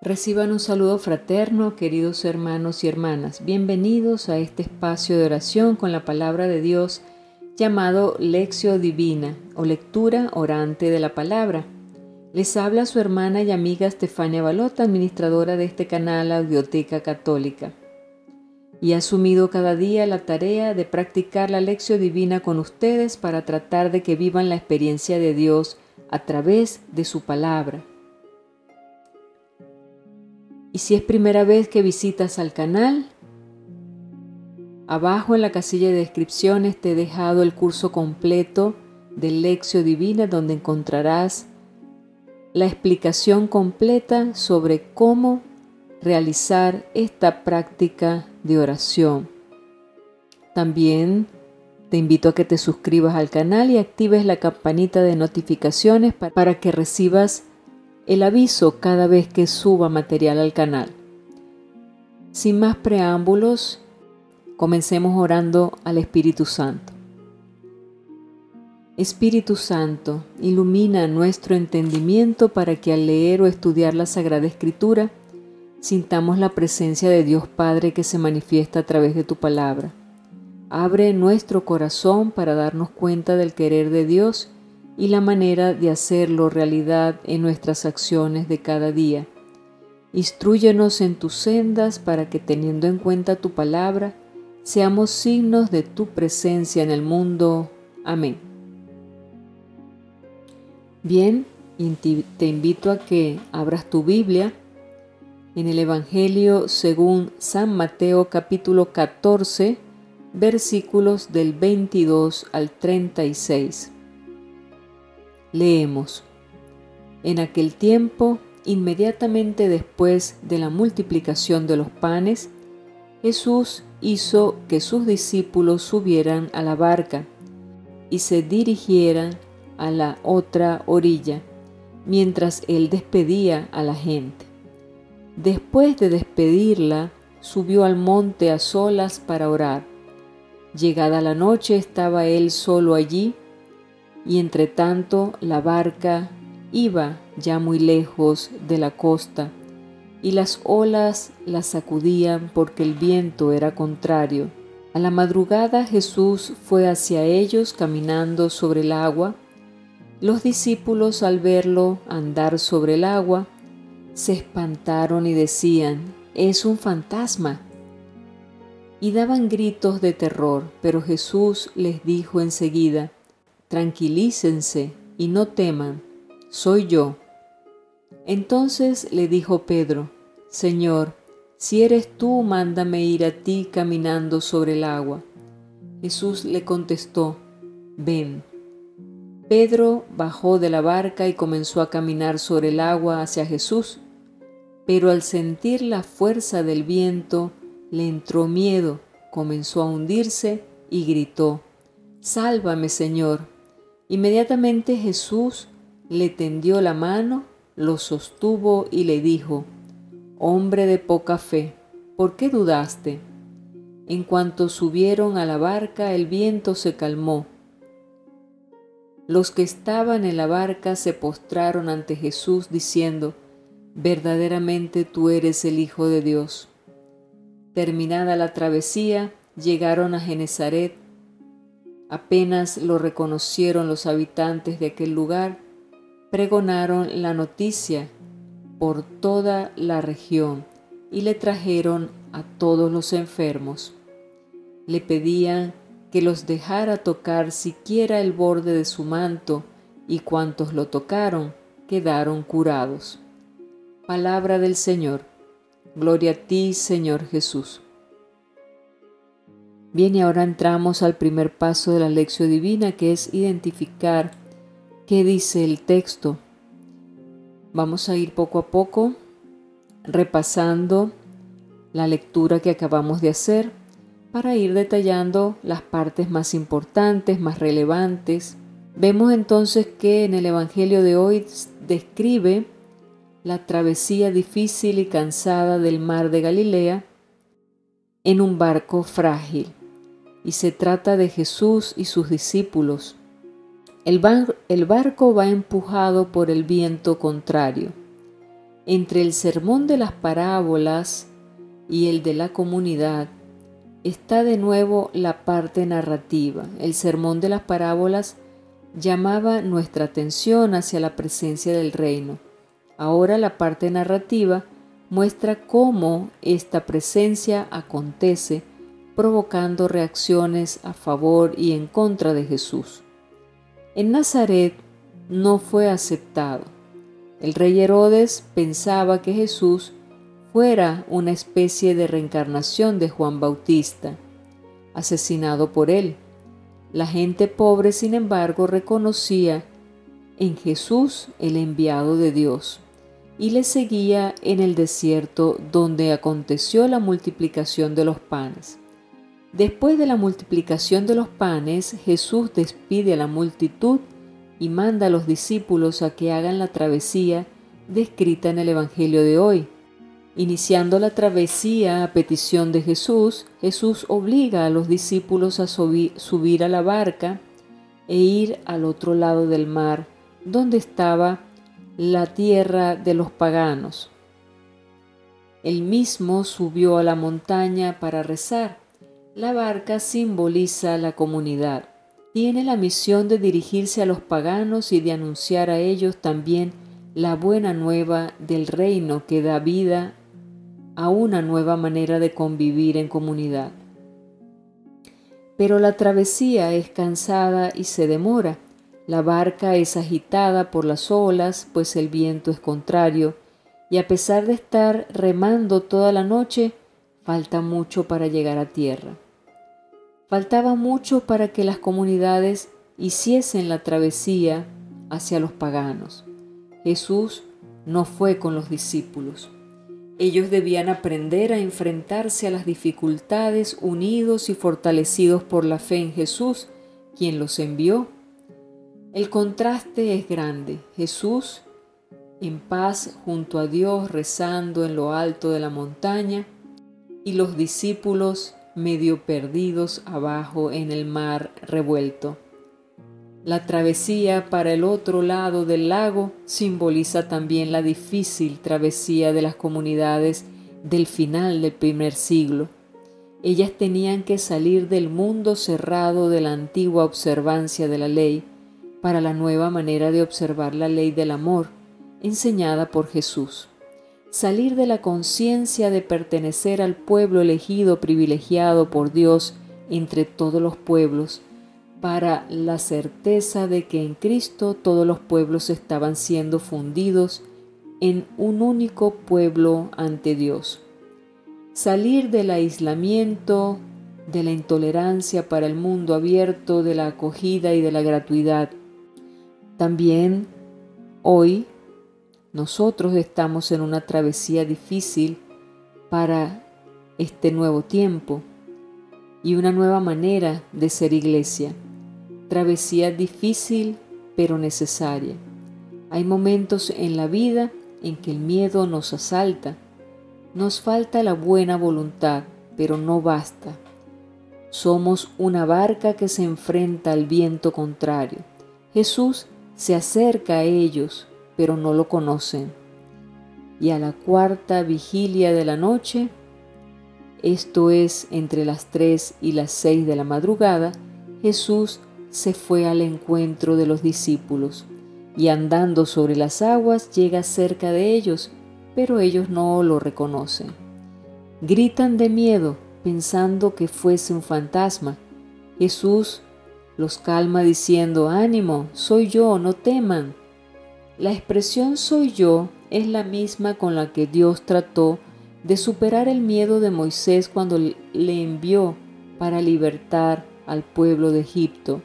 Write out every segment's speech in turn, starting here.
Reciban un saludo fraterno, queridos hermanos y hermanas. Bienvenidos a este espacio de oración con la palabra de Dios llamado Lectio Divina o lectura orante de la palabra. Les habla su hermana y amiga Stefania Balota, administradora de este canal Audioteca Católica. Y he asumido cada día la tarea de practicar la Lectio Divina con ustedes para tratar de que vivan la experiencia de Dios a través de su palabra. Y si es primera vez que visitas al canal, abajo en la casilla de descripciones te he dejado el curso completo de Lectio Divina, donde encontrarás la explicación completa sobre cómo realizar esta práctica de oración. También te invito a que te suscribas al canal y actives la campanita de notificaciones para que recibas el aviso cada vez que suba material al canal. Sin más preámbulos, comencemos orando al Espíritu Santo. Espíritu Santo, ilumina nuestro entendimiento para que al leer o estudiar la Sagrada Escritura sintamos la presencia de Dios Padre que se manifiesta a través de tu palabra. Abre nuestro corazón para darnos cuenta del querer de Dios y la manera de hacerlo realidad en nuestras acciones de cada día. Instrúyenos en tus sendas para que, teniendo en cuenta tu palabra, seamos signos de tu presencia en el mundo. Amén. Bien, te invito a que abras tu Biblia en el Evangelio según San Mateo capítulo 14, versículos del 22 al 36. Leemos: En aquel tiempo, inmediatamente después de la multiplicación de los panes, Jesús hizo que sus discípulos subieran a la barca y se dirigieran a la otra orilla, mientras él despedía a la gente. Después de despedirla, subió al monte a solas para orar. Llegada la noche, estaba él solo allí, y entre tanto la barca iba ya muy lejos de la costa, y las olas la sacudían porque el viento era contrario. A la madrugada Jesús fue hacia ellos caminando sobre el agua. Los discípulos, al verlo andar sobre el agua, se espantaron y decían: «Es un fantasma», y daban gritos de terror. Pero Jesús les dijo enseguida: «Tranquilícense y no teman, soy yo». Entonces le dijo Pedro: «Señor, si eres tú, mándame ir a ti caminando sobre el agua». Jesús le contestó: «Ven». Pedro bajó de la barca y comenzó a caminar sobre el agua hacia Jesús, pero al sentir la fuerza del viento le entró miedo, comenzó a hundirse y gritó: «Sálvame, Señor». Inmediatamente Jesús le tendió la mano, lo sostuvo y le dijo: «Hombre de poca fe, ¿por qué dudaste?». En cuanto subieron a la barca, el viento se calmó. Los que estaban en la barca se postraron ante Jesús diciendo: «Verdaderamente tú eres el Hijo de Dios». Terminada la travesía, llegaron a Genesaret. Apenas lo reconocieron los habitantes de aquel lugar, pregonaron la noticia por toda la región y le trajeron a todos los enfermos. Le pedían que los dejara tocar siquiera el borde de su manto, y cuantos lo tocaron quedaron curados. Palabra del Señor. Gloria a ti, Señor Jesús. Bien, y ahora entramos al primer paso de la Lectio Divina, que es identificar qué dice el texto. Vamos a ir poco a poco repasando la lectura que acabamos de hacer para ir detallando las partes más importantes, más relevantes. Vemos entonces que en el Evangelio de hoy describe la travesía difícil y cansada del mar de Galilea en un barco frágil, y se trata de Jesús y sus discípulos. El barco va empujado por el viento contrario. Entre el sermón de las parábolas y el de la comunidad está de nuevo la parte narrativa. El sermón de las parábolas llamaba nuestra atención hacia la presencia del reino. Ahora la parte narrativa muestra cómo esta presencia acontece, provocando reacciones a favor y en contra de Jesús. En Nazaret no fue aceptado. El rey Herodes pensaba que Jesús fuera una especie de reencarnación de Juan Bautista, asesinado por él. La gente pobre, sin embargo, reconocía en Jesús el enviado de Dios y le seguía en el desierto donde aconteció la multiplicación de los panes. Después de la multiplicación de los panes, Jesús despide a la multitud y manda a los discípulos a que hagan la travesía descrita en el Evangelio de hoy. Iniciando la travesía a petición de Jesús, Jesús obliga a los discípulos a subir a la barca e ir al otro lado del mar, donde estaba la tierra de los paganos. Él mismo subió a la montaña para rezar. La barca simboliza la comunidad. Tiene la misión de dirigirse a los paganos y de anunciar a ellos también la buena nueva del reino que da vida a una nueva manera de convivir en comunidad. Pero la travesía es cansada y se demora. La barca es agitada por las olas, pues el viento es contrario, y a pesar de estar remando toda la noche, falta mucho para llegar a tierra. Faltaba mucho para que las comunidades hiciesen la travesía hacia los paganos. Jesús no fue con los discípulos. Ellos debían aprender a enfrentarse a las dificultades unidos y fortalecidos por la fe en Jesús, quien los envió. El contraste es grande. Jesús en paz junto a Dios rezando en lo alto de la montaña y los discípulos medio perdidos abajo en el mar revuelto. La travesía para el otro lado del lago simboliza también la difícil travesía de las comunidades del final del primer siglo. Ellas tenían que salir del mundo cerrado de la antigua observancia de la ley para la nueva manera de observar la ley del amor, enseñada por Jesús. Salir de la conciencia de pertenecer al pueblo elegido privilegiado por Dios entre todos los pueblos, para la certeza de que en Cristo todos los pueblos estaban siendo fundidos en un único pueblo ante Dios. Salir del aislamiento, de la intolerancia para el mundo abierto, de la acogida y de la gratuidad. También hoy nosotros estamos en una travesía difícil para este nuevo tiempo y una nueva manera de ser iglesia. Travesía difícil pero necesaria. Hay momentos en la vida en que el miedo nos asalta. Nos falta la buena voluntad, pero no basta. Somos una barca que se enfrenta al viento contrario. Jesús se acerca a ellos, pero no lo conocen. Y a la cuarta vigilia de la noche, esto es entre las 3 y las 6 de la madrugada, Jesús se fue al encuentro de los discípulos y andando sobre las aguas llega cerca de ellos, pero ellos no lo reconocen. Gritan de miedo pensando que fuese un fantasma. Jesús los calma diciendo: «Ánimo, soy yo, no teman». La expresión «soy yo» es la misma con la que Dios trató de superar el miedo de Moisés cuando le envió para libertar al pueblo de Egipto.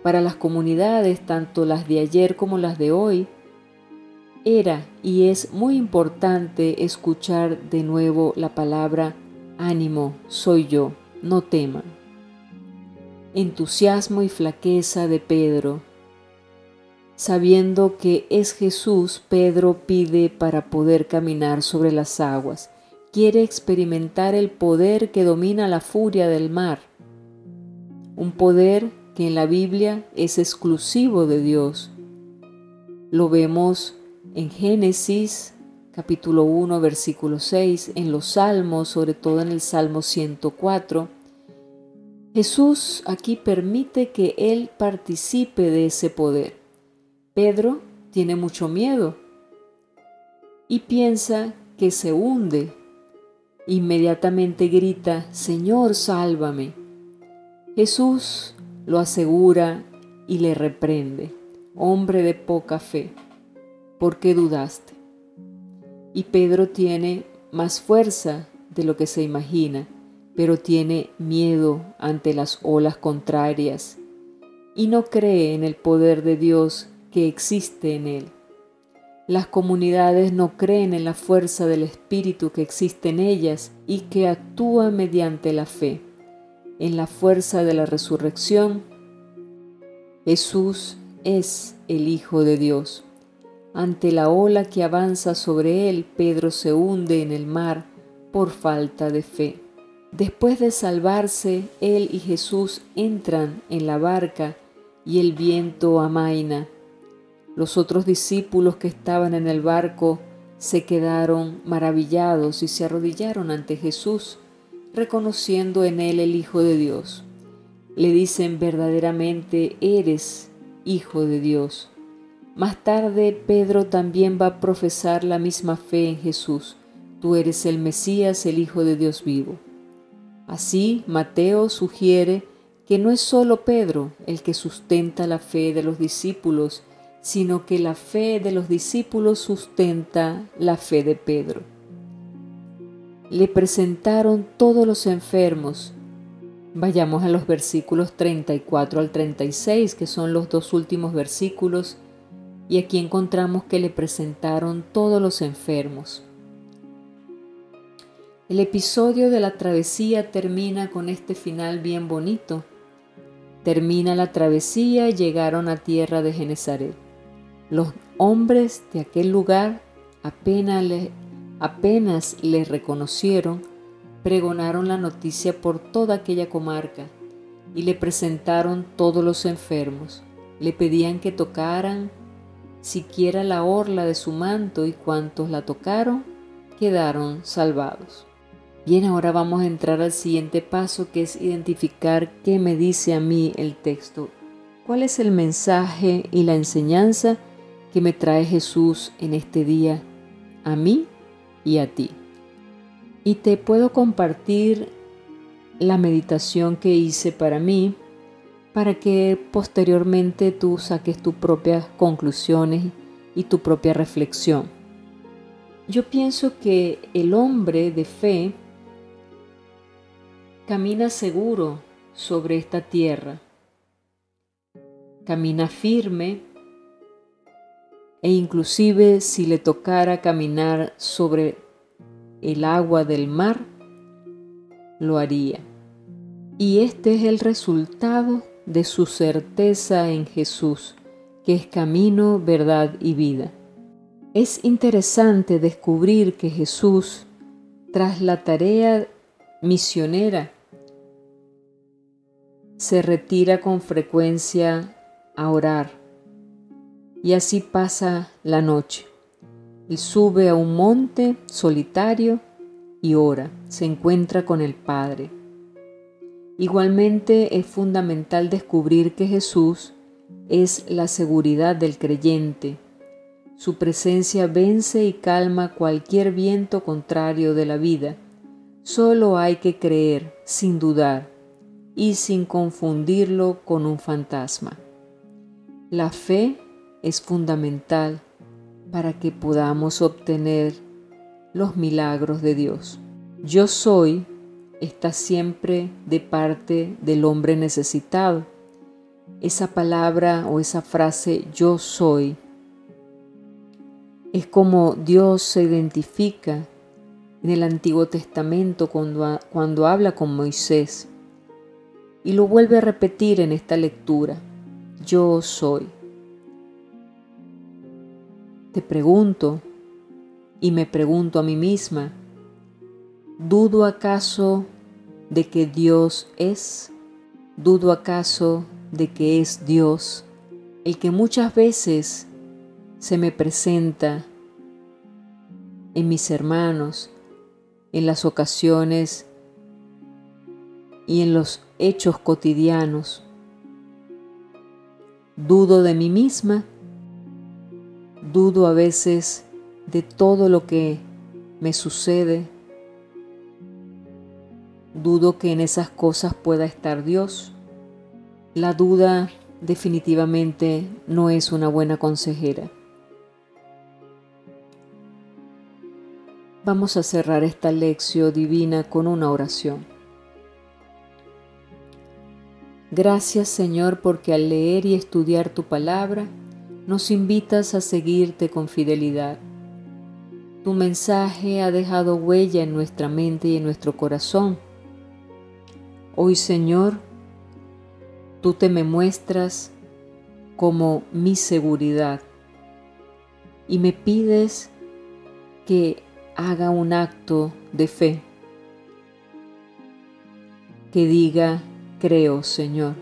Para las comunidades, tanto las de ayer como las de hoy, era y es muy importante escuchar de nuevo la palabra «ánimo, soy yo, no teman». Entusiasmo y flaqueza de Pedro. Sabiendo que es Jesús, Pedro pide para poder caminar sobre las aguas. Quiere experimentar el poder que domina la furia del mar. Un poder que en la Biblia es exclusivo de Dios. Lo vemos En Génesis, capítulo 1, versículo 6, en los Salmos, sobre todo en el Salmo 104, Jesús aquí permite que Él participe de ese poder. Pedro tiene mucho miedo y piensa que se hunde. Inmediatamente grita: Señor, sálvame. Jesús lo asegura y le reprende: hombre de poca fe, ¿por qué dudaste? Y Pedro tiene más fuerza de lo que se imagina, pero tiene miedo ante las olas contrarias y no cree en el poder de Dios que existe en él. Las comunidades no creen en la fuerza del Espíritu que existe en ellas y que actúa mediante la fe, en la fuerza de la resurrección. Jesús es el Hijo de Dios. Ante la ola que avanza sobre él, Pedro se hunde en el mar por falta de fe. Después de salvarse, él y Jesús entran en la barca y el viento amaina. Los otros discípulos que estaban en el barco se quedaron maravillados y se arrodillaron ante Jesús, reconociendo en él el Hijo de Dios. Le dicen: verdaderamente eres Hijo de Dios. Más tarde, Pedro también va a profesar la misma fe en Jesús: tú eres el Mesías, el Hijo de Dios vivo. Así, Mateo sugiere que no es solo Pedro el que sustenta la fe de los discípulos, sino que la fe de los discípulos sustenta la fe de Pedro. Le presentaron todos los enfermos. Vayamos a los versículos 34 al 36, que son los dos últimos versículos, y aquí encontramos que le presentaron todos los enfermos. El episodio de la travesía termina con este final bien bonito. Termina la travesía y llegaron a tierra de Genesaret. Los hombres de aquel lugar apenas le reconocieron, pregonaron la noticia por toda aquella comarca y le presentaron todos los enfermos. Le pedían que tocaran siquiera la orla de su manto y cuantos la tocaron quedaron salvados. Bien, ahora vamos a entrar al siguiente paso, que es identificar qué me dice a mí el texto. ¿Cuál es el mensaje y la enseñanza que me trae Jesús en este día a mí y a ti? Y te puedo compartir la meditación que hice para mí, para que posteriormente tú saques tus propias conclusiones y tu propia reflexión. Yo pienso que el hombre de fe camina seguro sobre esta tierra, camina firme, e inclusive si le tocara caminar sobre el agua del mar, lo haría. Y este es el resultado de su certeza en Jesús, que es camino, verdad y vida. Es interesante descubrir que Jesús, tras la tarea misionera, se retira con frecuencia a orar y así pasa la noche. Él sube a un monte solitario y ora, se encuentra con el Padre. Igualmente es fundamental descubrir que Jesús es la seguridad del creyente. Su presencia vence y calma cualquier viento contrario de la vida. Solo hay que creer sin dudar y sin confundirlo con un fantasma. La fe es fundamental para que podamos obtener los milagros de Dios. Yo soy está siempre de parte del hombre necesitado. Esa palabra o esa frase yo soy es como Dios se identifica en el Antiguo Testamento cuando habla con Moisés. Y lo vuelve a repetir en esta lectura: yo soy. Te pregunto y me pregunto a mí misma: ¿dudo acaso de que Dios es? ¿Dudo acaso de que es Dios el que muchas veces se me presenta en mis hermanos, en las ocasiones y en los hechos cotidianos. Dudo de mí misma, dudo a veces de todo lo que me sucede, dudo que en esas cosas pueda estar Dios. La duda definitivamente no es una buena consejera. Vamos a cerrar esta lección divina con una oración. Gracias, Señor, porque al leer y estudiar tu palabra, nos invitas a seguirte con fidelidad. Tu mensaje ha dejado huella en nuestra mente y en nuestro corazón. Hoy, Señor, tú te me muestras como mi seguridad y me pides que haga un acto de fe, que diga: creo, Señor,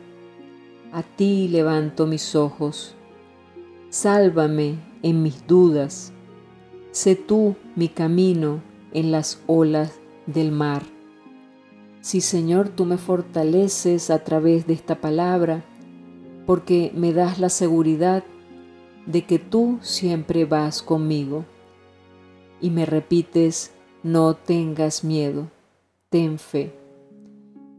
a ti levanto mis ojos, sálvame en mis dudas, sé tú mi camino en las olas del mar. Sí, Señor, tú me fortaleces a través de esta palabra, porque me das la seguridad de que tú siempre vas conmigo. Y me repites: no tengas miedo, ten fe.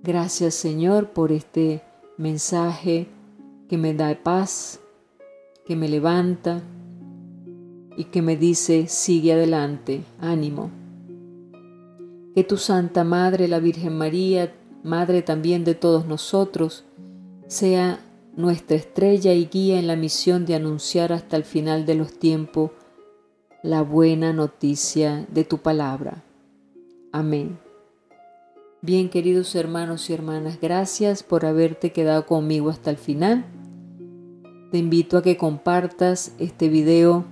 Gracias, Señor, por este mensaje que me da paz, que me levanta y que me dice: sigue adelante, ánimo. Que tu Santa Madre, la Virgen María, Madre también de todos nosotros, sea nuestra estrella y guía en la misión de anunciar hasta el final de los tiempos la buena noticia de tu palabra. Amén. Bien, queridos hermanos y hermanas, gracias por haberte quedado conmigo hasta el final. Te invito a que compartas este video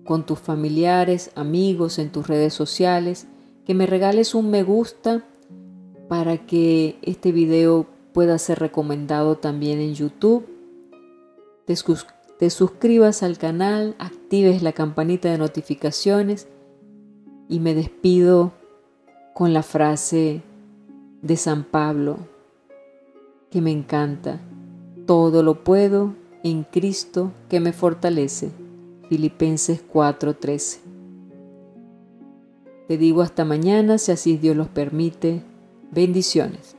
con tus familiares, amigos, en tus redes sociales, que me regales un me gusta para que este video pueda ser recomendado también en YouTube. Te suscribas al canal, actives la campanita de notificaciones y me despido con la frase de San Pablo que me encanta: todo lo puedo en Cristo que me fortalece. Filipenses 4:13. Te digo hasta mañana, si así Dios los permite. Bendiciones.